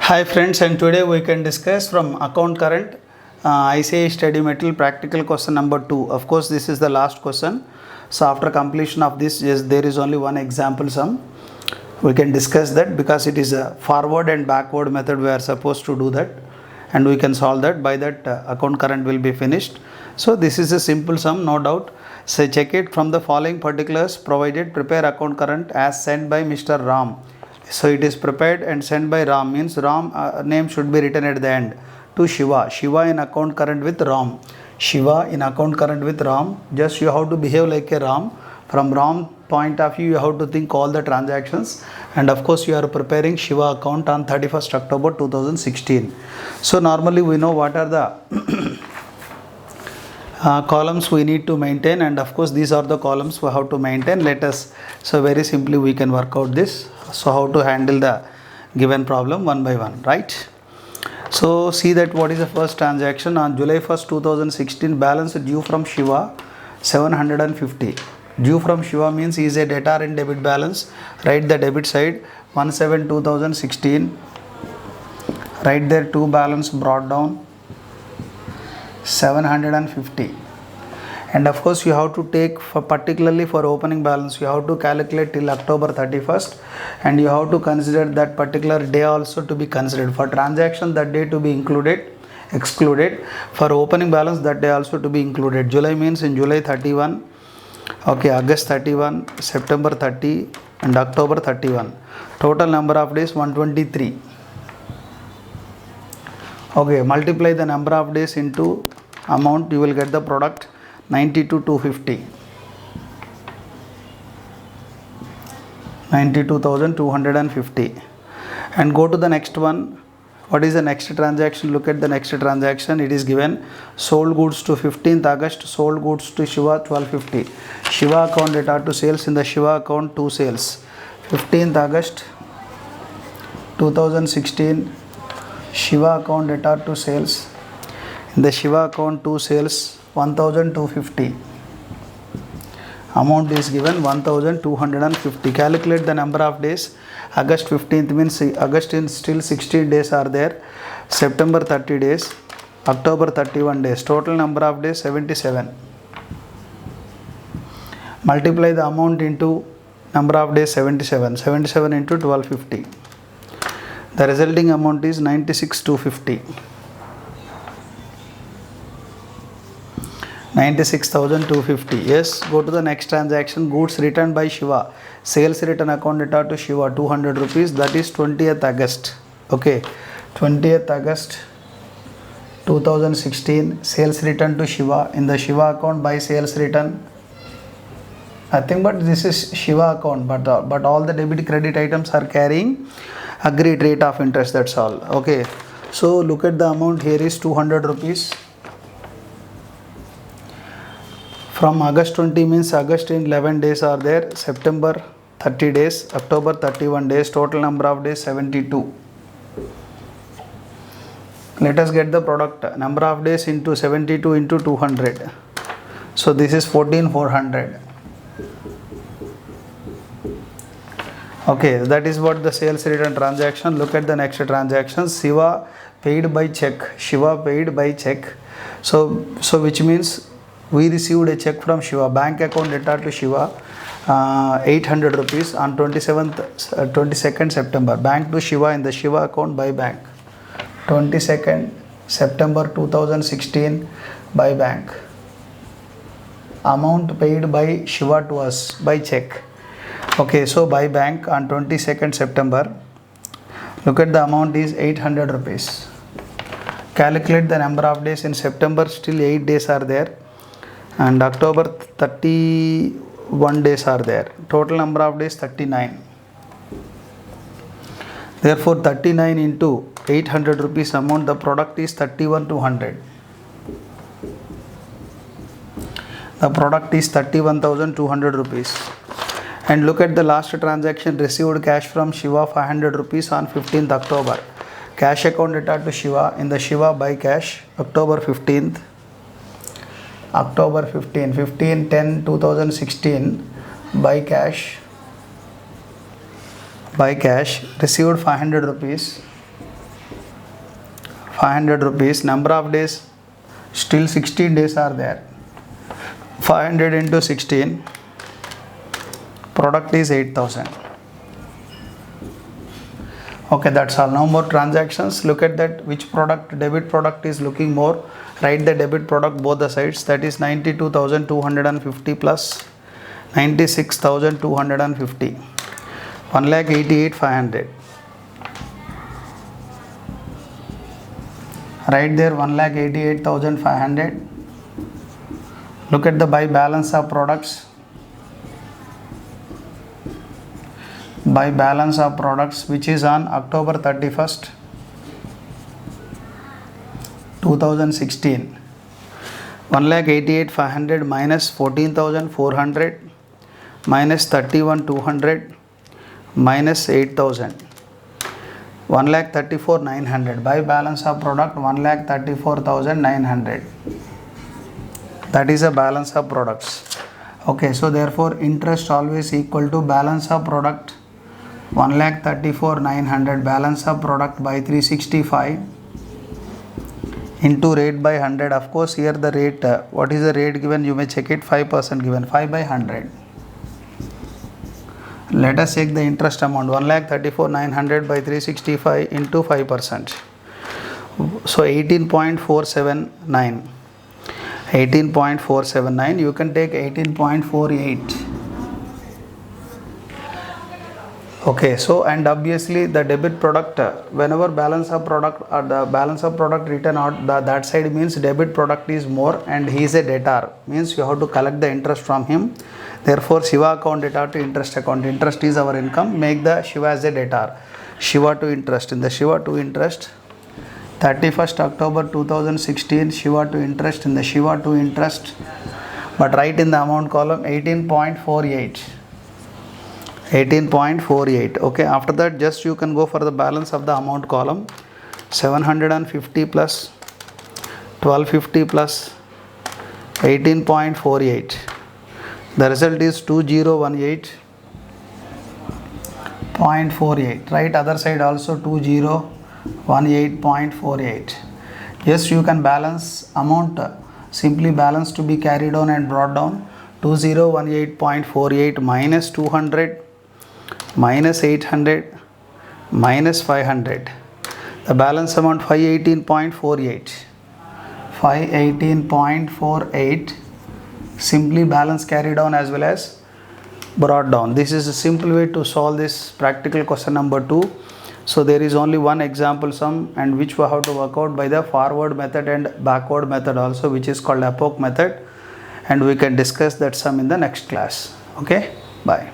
Hi friends, and today we can discuss from account current ICI study material practical question number 2. Of course, this is the last question. So after completion of this, yes, there is only one example sum. We can discuss that because it is a forward and backward method. We are supposed to do that, and we can solve that. By that, account current will be finished. So this is a simple sum, no doubt. So check it from the following particulars provided. Prepare account current as sent by Mr. Ram. So it is prepared and sent by Ram, means Ram name should be written at the end, to Shiva. Shiva in account current with Ram. Shiva in account current with Ram. Just you have to behave like a Ram. From Ram point of view, you have to think all the transactions, and of course you are preparing Shiva account on 31st October 2016. So normally we know what are the columns we need to maintain, and of course these are the columns we have to maintain. Let us, so very simply we can work out this. So how to handle the given problem one by one, right? So see that what is the first transaction on July 1st 2016. Balance due from Shiva 750. Due from Shiva means is a debtor and debit balance. Write the debit side 17/2016. Write there two balance brought down 750, and of course you have to take, for particularly for opening balance, you have to calculate till October 31st, and you have to consider that particular day also to be considered. For transaction, that day to be excluded. For opening balance, that day also to be included. July means in July 31, okay, August 31, September 30 and October 31. Total number of days 123. Okay, multiply the number of days into amount, you will get the product 92,250. 92,250. And go to the next one. What is the next transaction? Look at the next transaction. It is given sold goods to 15th August, sold goods to Shiva 1250. Shiva account data to sales, in the Shiva account 2 sales. 15th August 2016. Shiva account data to sales. In the Shiva account 2 sales 1250. Amount is given 1250. Calculate the number of days. August 15th means August in still 16 days are there. September 30 days. October 31 days. Total number of days 77. Multiply the amount into number of days 77. 77 into 1250. The resulting amount is 96,250. 96,250. Yes, go to the next transaction. Goods returned by Shiva. Sales return account data to Shiva 200 rupees. That is 20th August. Okay, 20th August 2016. Sales return to Shiva. In the Shiva account by sales return. Nothing but this is Shiva account, but all the debit credit items are carrying agreed rate of interest, that's all. Okay, so look at the amount here is 200 rupees. From August 20 means August in 11 days are there, September 30 days, October 31 days, total number of days 72. Let us get the product. Number of days into 72 into 200. So this is 14,400. Okay, that is what the sales return transaction. Look at the next transaction. Shiva paid by check. Shiva paid by check. So which means we received a check from Shiva. Bank account data to Shiva 800 rupees on 22nd September. Bank to Shiva in the Shiva account by bank. 22nd September 2016 by bank. Amount paid by Shiva to us by check. Okay, so by bank on 22nd September, look at the amount is 800 rupees. Calculate the number of days in September, still 8 days are there, and October 31 days are there. Total number of days 39. Therefore 39 into 800 rupees amount, the product is 31,200. The product is 31,200 rupees. And look at the last transaction. Received cash from Shiva 500 rupees on 15th October. Cash account data to Shiva in the Shiva by cash October 15th. October 15, 15/10/2016 by cash. Received 500 rupees. 500 rupees. Number of days, still 16 days are there. 500 into 16, product is 8,000. Okay, that's all. No more transactions. Look at that, which product, debit product is looking more. Write the debit product both the sides. That is 92,250 plus 96,250. 1,88,500. Right there, 1,88,500. Look at the buy balance of products. Buy balance of products, which is on October 31st, 2016. 1,88,500 minus 14,400 minus 31,200 minus 8,000. 1,34,900. Buy balance of product 1,34,900. That is a balance of products. Okay, so therefore interest always equal to balance of product 1,34,900, balance of product by 365 into rate by 100. Of course, here the rate, what is the rate given? You may check it. 5% given. 5 by 100. Let us check the interest amount. 1,34,900 by 365 into 5%. So 18.479. 18.479. You can take 18.48. Okay, so and obviously the debit product, whenever balance of product or the balance of product written out, that side means debit product is more and he is a debtor, means you have to collect the interest from him. Therefore Shiva account debtor to interest account. Interest is our income, make the Shiva as a debtor. Shiva to interest. In the Shiva to interest, 31st October 2016, Shiva to interest, in the Shiva to interest, but write in the amount column 18.48. 18.48. Okay, after that just you can go for the balance of the amount column. 750 plus 1250 plus 18.48. The result is 2018.48. Right, other side also 2018.48. Yes, you can balance amount, simply balance to be carried on and brought down. 2018.48 minus 200 minus 800 minus 500. The balance amount 518.48. 518.48. Simply balance carried on as well as brought down. This is a simple way to solve this practical question number 2. So there is only one example sum, and which we have to work out by the forward method and backward method also, which is called epoch method, and we can discuss that sum in the next class. Okay, bye.